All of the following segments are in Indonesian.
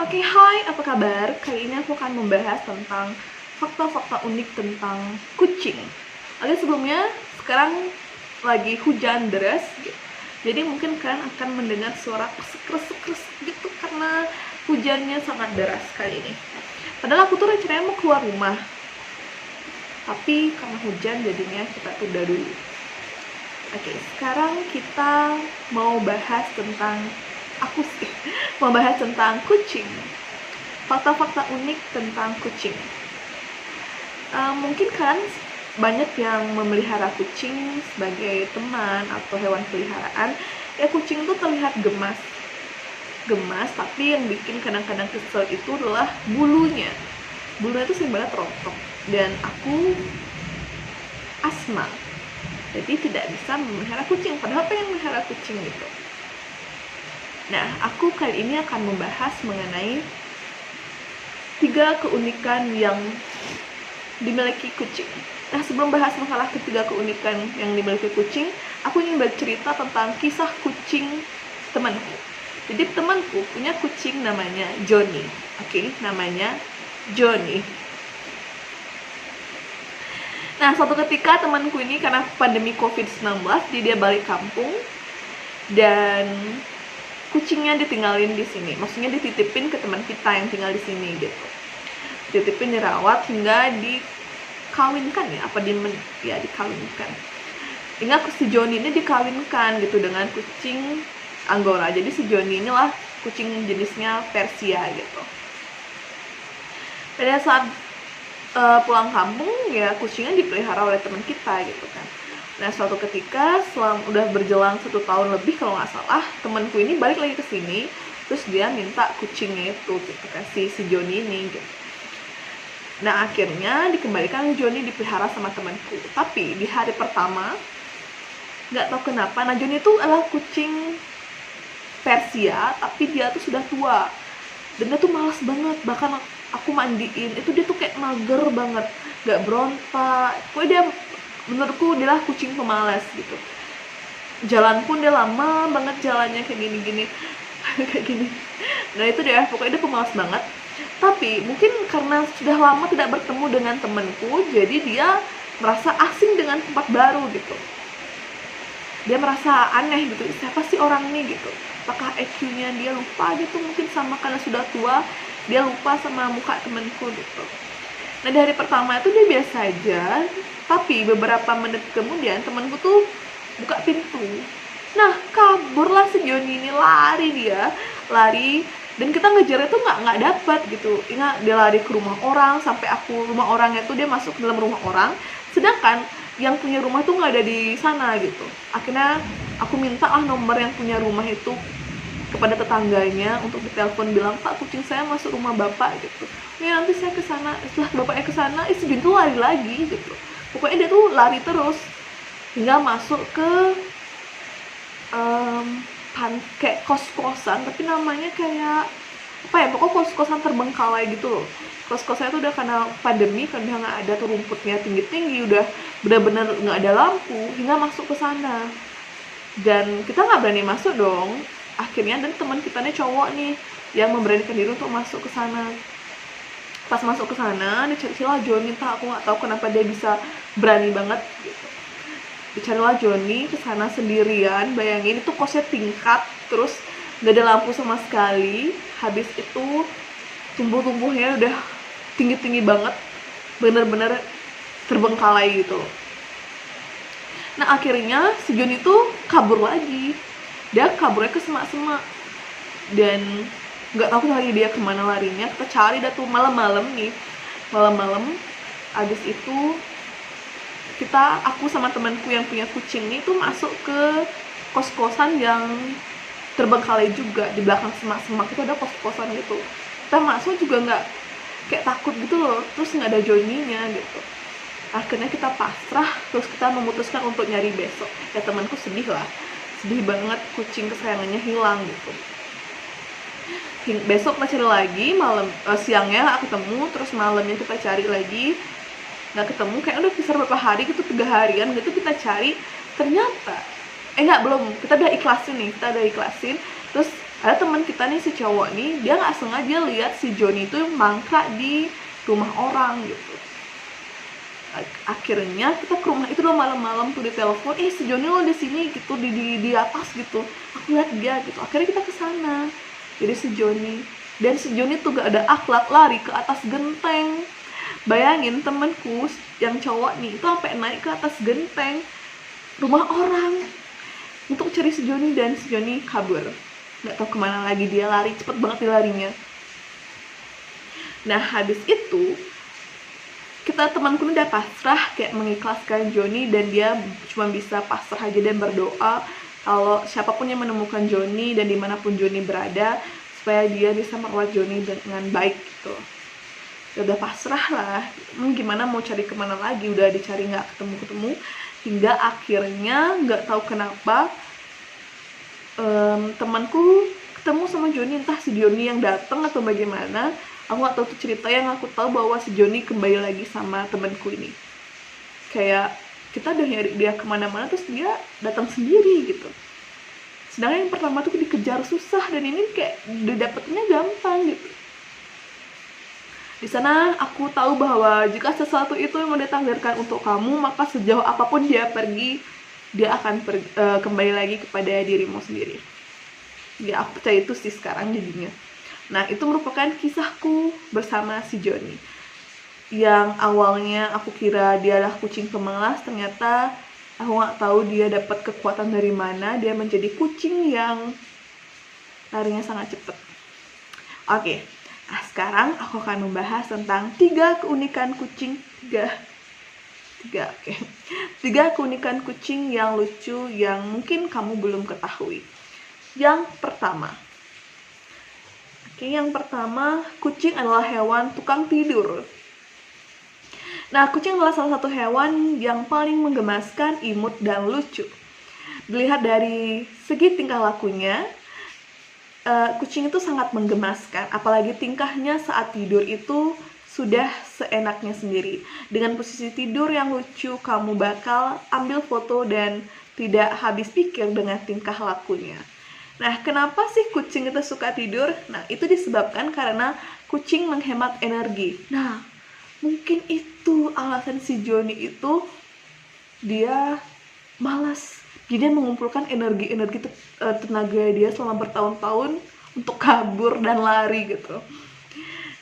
Oke, hai, apa kabar? Kali ini aku akan membahas tentang fakta-fakta unik tentang kucing. Oke, sebelumnya, sekarang lagi hujan deras, gitu. Jadi mungkin kalian akan mendengar suara kresek-kresek gitu karena hujannya sangat deras kali ini. Padahal aku tuh rencananya mau keluar rumah, tapi karena hujan jadinya kita tunda dulu. Oke, sekarang kita mau bahas tentang mau bahas tentang kucing. Fakta-fakta unik tentang kucing. Mungkin kan banyak yang memelihara kucing sebagai teman atau hewan peliharaan. Ya, kucing itu terlihat gemas, tapi yang bikin kadang-kadang kesel itu adalah bulunya. Bulunya itu sering banget rontok, dan aku asma, jadi tidak bisa memelihara kucing. Padahal pengen memelihara kucing gitu. Nah, aku kali ini akan membahas mengenai 3 keunikan yang dimiliki kucing. Nah, sebelum bahas masalah ketiga keunikan yang dimiliki kucing, aku ingin bercerita tentang kisah kucing temanku. Jadi temanku punya kucing namanya Johnny. Oke, namanya Johnny. Nah, suatu ketika temanku ini karena pandemi COVID-19, dia balik kampung dan kucingnya ditinggalin di sini. Maksudnya dititipin ke teman kita yang tinggal di sini gitu. Dititipin, dirawat hingga dikawinkan ya, dikawinkan. Hingga si Johnny ini dikawinkan gitu dengan kucing Anggora. Jadi si Johnny inilah kucing jenisnya Persia gitu. Pada saat pulang kampung ya kucingnya dipelihara oleh teman kita gitu kan. Nah, suatu ketika udah berjelang 1 tahun lebih kalau nggak salah, temanku ini balik lagi ke sini, terus dia minta kucingnya itu gitu kan, si Johnny ini gitu. Nah, akhirnya dikembalikan Johnny dipelihara sama temanku. Tapi di hari pertama nggak tahu kenapa, nah Johnny itu adalah kucing Persia, tapi dia tuh sudah tua dan dia tuh malas banget. Bahkan aku mandiin itu dia tuh kayak mager banget, nggak berontak. Pokoknya dia, menurutku dia lah kucing pemalas gitu. Jalan pun dia lama banget jalannya kayak gini-gini kayak gini. Nah itu dia, pokoknya dia pemalas banget. Tapi mungkin karena sudah lama tidak bertemu dengan temanku, jadi dia merasa asing dengan tempat baru gitu. Dia merasa aneh gitu, siapa sih orang ini gitu. Apakah EQ-nya dia lupa gitu, mungkin sama karena sudah tua, dia lupa sama muka temanku gitu. Nah, di hari pertama itu dia biasa aja, tapi beberapa menit kemudian temanku tuh buka pintu. Nah, kaburlah si Johnny ini, lari, dan kita ngejarnya tuh nggak dapat gitu. Ingat, dia lari ke rumah orang, sampai rumah orangnya tuh dia masuk ke dalam rumah orang, sedangkan yang punya rumah tuh nggak ada di sana gitu. Akhirnya aku minta nomor yang punya rumah itu kepada tetangganya untuk ditelepon, bilang, "Pak, kucing saya masuk rumah Bapak," gitu. "Ya, nanti saya ke sana." Setelah bapaknya ke sana, si Johnny tuh lari lagi gitu. Pokoknya dia tuh lari terus hingga masuk ke kayak kos-kosan, tapi namanya kayak apa ya, pokoknya kos-kosan terbengkalai gitu loh. Kos-kosannya tuh udah karena pandemi kan udah nggak ada tuh, rumputnya tinggi-tinggi, udah benar-benar nggak ada lampu, hingga masuk ke sana. Dan kita nggak berani masuk dong. Akhirnya dan teman kita nih cowok nih yang memberanikan diri untuk masuk ke sana. Pas masuk ke sana, dicari-carilah Johnny, entah aku nggak tahu kenapa dia bisa berani banget gitu. Dicarilah Johnny ke sana sendirian. Bayangin itu kosnya tingkat, terus nggak ada lampu sama sekali. Habis itu tumbuh-tumbuhnya udah tinggi-tinggi banget, bener-bener terbengkalai gitu loh. Nah, akhirnya si Johnny tuh kabur lagi. Dia kaburnya ke semak-semak dan nggak tahu lagi dia kemana larinya. Kita cari dah tuh malam-malam. Abis itu aku sama temanku yang punya kucing ini tuh masuk ke kos-kosan yang terbengkalai juga. Di belakang semak-semak itu ada kos-kosan gitu. Kita masuk juga nggak, kayak takut gitu loh, terus nggak ada Johnny-nya gitu. Akhirnya kita pasrah, terus kita memutuskan untuk nyari besok. Ya, temanku sedih banget, kucing kesayangannya hilang gitu. Besok kita cari lagi, siangnya nggak ketemu, terus malamnya kita cari lagi, nggak ketemu. Kayak udah bisa berapa hari gitu, 3 harian gitu kita cari. Ternyata belum, kita udah ikhlasin. Terus Ada teman kita nih, si cowok nih, dia nggak sengaja lihat si Joni itu mangkrak di rumah orang gitu. Akhirnya kita ke rumah itu loh, malam-malam tuh ditelepon, si Joni lo di sini gitu, di atas gitu, aku lihat dia gitu. Akhirnya kita ke sana, jadi si Joni, dan si Joni tuh gak ada akhlak, lari ke atas genteng. Bayangin, temenku yang cowok nih itu sampai naik ke atas genteng rumah orang untuk cari si Joni, dan si Joni kabur, nggak tahu kemana lagi, dia lari cepet banget dia larinya. Nah habis itu kita, temanku udah pasrah, kayak mengikhlaskan Joni, dan dia cuma bisa pasrah aja dan berdoa kalau siapapun yang menemukan Joni dan dimanapun Joni berada, supaya dia bisa merawat Joni dengan baik gitu. Udah pasrah lah, gimana mau cari kemana lagi, udah dicari nggak ketemu, hingga akhirnya nggak tahu kenapa temanku ketemu sama Joni, entah si Joni yang datang atau bagaimana, aku nggak tahu tuh cerita. Yang aku tahu bahwa si Joni kembali lagi sama temanku ini, kayak kita udah nyari dia kemana-mana, terus dia datang sendiri gitu. Sedangkan yang pertama tuh dikejar susah, dan ini kayak didapetnya gampang gitu. Di sana aku tahu bahwa jika sesuatu itu yang ditakdirkan untuk kamu, maka sejauh apapun dia pergi, dia akan kembali lagi kepada dirimu sendiri. Ya aku percaya itu sih sekarang jadinya. Nah itu merupakan kisahku bersama si Joni, yang awalnya aku kira dia adalah kucing pemalas, ternyata aku nggak tahu dia dapat kekuatan dari mana, dia menjadi kucing yang larinya sangat cepat. Oke. Nah, sekarang aku akan membahas tentang 3 keunikan kucing. 3 keunikan kucing yang lucu yang mungkin kamu belum ketahui. Yang pertama, kucing adalah hewan tukang tidur. Nah, kucing adalah salah satu hewan yang paling menggemaskan, imut, dan lucu. Dilihat dari segi tingkah lakunya, kucing itu sangat menggemaskan, apalagi tingkahnya saat tidur itu sudah seenaknya sendiri. Dengan posisi tidur yang lucu, kamu bakal ambil foto dan tidak habis pikir dengan tingkah lakunya. Nah, kenapa sih kucing itu suka tidur? Nah, itu disebabkan karena kucing menghemat energi. Nah, mungkin itu alasan si Joni itu dia malas. Jadi dia mengumpulkan energi tenaga dia selama bertahun-tahun untuk kabur dan lari gitu.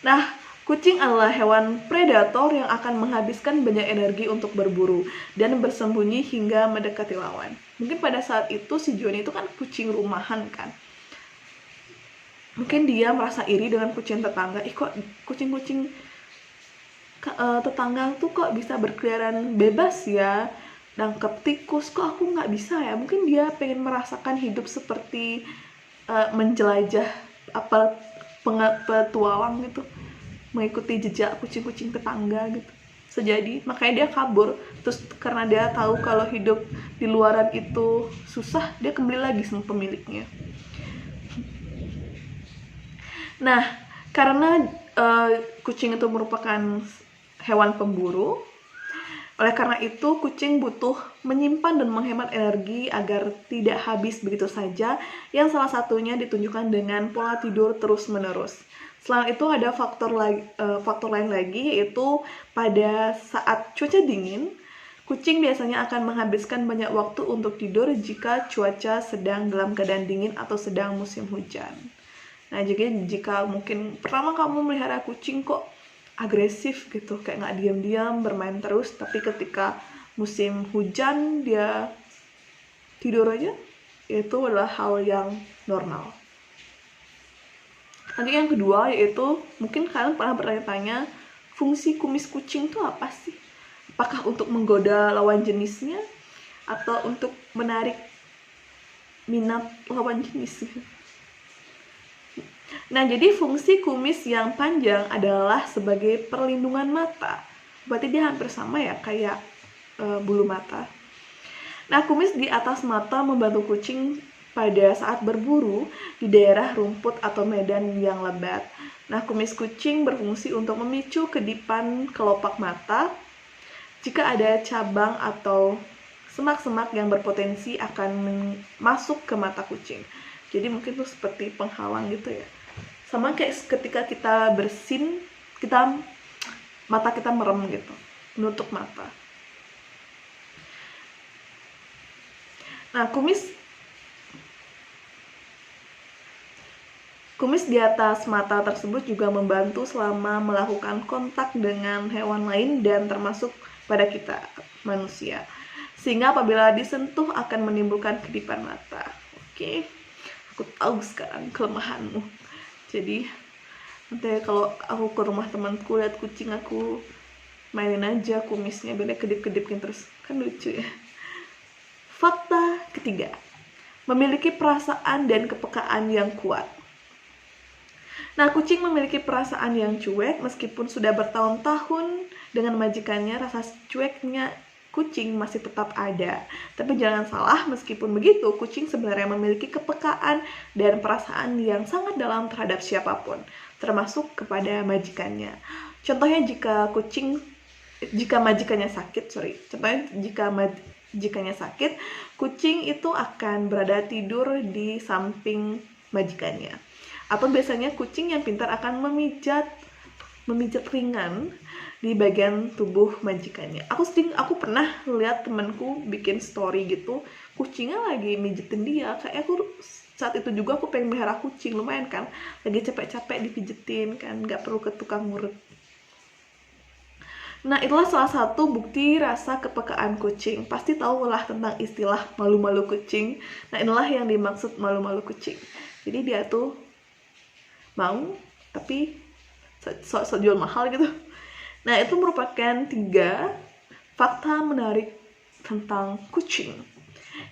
Nah, kucing adalah hewan predator yang akan menghabiskan banyak energi untuk berburu dan bersembunyi hingga mendekati lawan. Mungkin pada saat itu si Joni itu kan kucing rumahan kan. Mungkin dia merasa iri dengan kucing tetangga. Kok kucing-kucing tetangga tuh kok bisa berkeliaran bebas ya, nangkep tikus, kok aku nggak bisa ya. Mungkin dia pengen merasakan hidup seperti menjelajah petualang gitu, mengikuti jejak kucing-kucing tetangga gitu. Sejadi makanya dia kabur. Terus karena dia tahu kalau hidup di luaran itu susah, dia kembali lagi sama pemiliknya. Nah, karena kucing itu merupakan hewan pemburu, oleh karena itu kucing butuh menyimpan dan menghemat energi agar tidak habis begitu saja, yang salah satunya ditunjukkan dengan pola tidur terus-menerus. Selain itu ada faktor lain lagi, yaitu pada saat cuaca dingin, kucing biasanya akan menghabiskan banyak waktu untuk tidur jika cuaca sedang dalam keadaan dingin atau sedang musim hujan. Nah, jadi jika mungkin pertama kamu melihara kucing kok agresif gitu, kayak nggak diam-diam bermain terus, tapi ketika musim hujan dia tidur aja, itu adalah hal yang normal. Nanti yang kedua, yaitu mungkin kalian pernah bertanya-tanya, fungsi kumis kucing itu apa sih? Apakah untuk menggoda lawan jenisnya atau untuk menarik minat lawan jenis? Nah, jadi fungsi kumis yang panjang adalah sebagai perlindungan mata. Berarti dia hampir sama ya kayak bulu mata. Nah, kumis di atas mata membantu kucing pada saat berburu di daerah rumput atau medan yang lebat. Nah, kumis kucing berfungsi untuk memicu kedipan kelopak mata jika ada cabang atau semak-semak yang berpotensi akan masuk ke mata kucing. Jadi mungkin tuh seperti penghalang gitu ya. Sama kayak ketika kita bersin, mata kita merem gitu, menutup mata. Nah, kumis di atas mata tersebut juga membantu selama melakukan kontak dengan hewan lain dan termasuk pada kita manusia, sehingga apabila disentuh akan menimbulkan kedipan mata. Oke, aku tahu sekarang kelemahanmu. Jadi nanti kalau aku ke rumah temanku lihat kucing, aku mainin aja kumisnya biar kedip-kedipin terus, kan lucu ya. Fakta ketiga, memiliki perasaan dan kepekaan yang kuat. Nah, kucing memiliki perasaan yang cuek meskipun sudah bertahun-tahun dengan majikannya. Rasa cueknya kucing masih tetap ada. Tapi jangan salah, meskipun begitu, kucing sebenarnya memiliki kepekaan dan perasaan yang sangat dalam terhadap siapapun, termasuk kepada majikannya. Contohnya jika majikannya sakit, kucing itu akan berada tidur di samping majikannya. Atau biasanya kucing yang pintar akan memijat ringan di bagian tubuh majikannya. Aku pernah lihat temanku bikin story gitu, kucingnya lagi mijetin dia. Kayak aku saat itu juga aku pengen melihara kucing, lumayan kan, lagi capek-capek dipijetin kan, nggak perlu ke tukang ngurut. Nah, itulah salah satu bukti rasa kepekaan kucing. Pasti tahu lah tentang istilah malu-malu kucing. Nah, inilah yang dimaksud malu-malu kucing. Jadi dia tuh mau, tapi sok jual mahal gitu. Nah, itu merupakan 3 fakta menarik tentang kucing.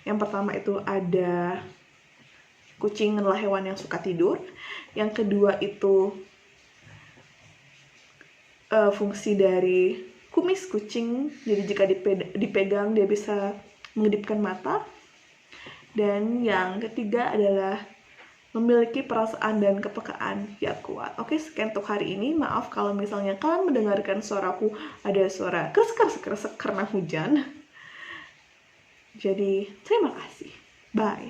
Yang pertama itu ada kucing adalah hewan yang suka tidur. Yang kedua itu fungsi dari kumis kucing, jadi jika dipegang dia bisa mengedipkan mata. Dan yang ketiga adalah memiliki perasaan dan kepekaan yang kuat. Oke, sekian untuk hari ini. Maaf kalau misalnya kalian mendengarkan suaraku ada suara kresek karena hujan. Jadi terima kasih, bye.